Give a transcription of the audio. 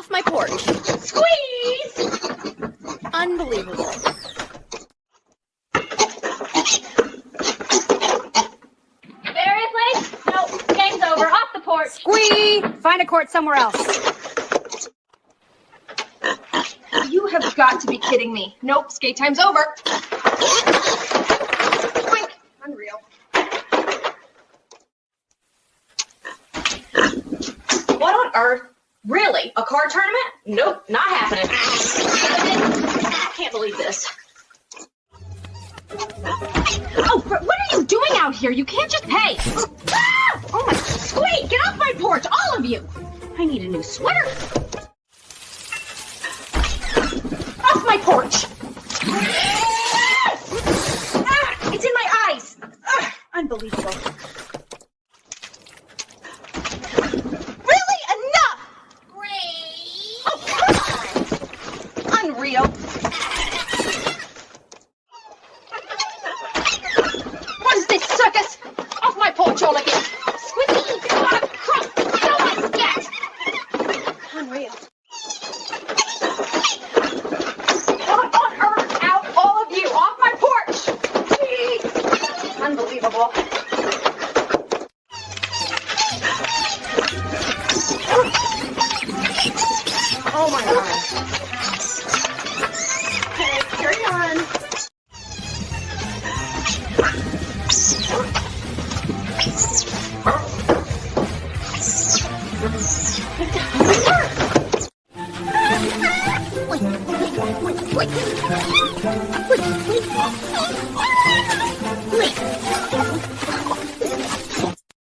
off my porch. Squeeze! Unbelievable. Seriously? Nope, game's over. Off the porch. Squee! Find a court somewhere else. You have got to be kidding me. Nope, skate time's over. Quick, unreal. What on earth? Really? A card tournament? Nope, not happening. I can't believe this. Oh, what are you doing out here? You can't just pay. Ah! Oh my, Squeak, get off my porch, all of you. I need a new sweater. Off my porch. Ah, it's in my eyes. Unbelievable. Really? Enough! Great. Oh, come on. Unreal. What is this circus? Off my porch all again. Squeaky. Ah, crap. No, I get. Unreal. What on earth? Out, all of you, off my porch. Jeez. Unbelievable. Oh my God. Okay, carry on. Wait.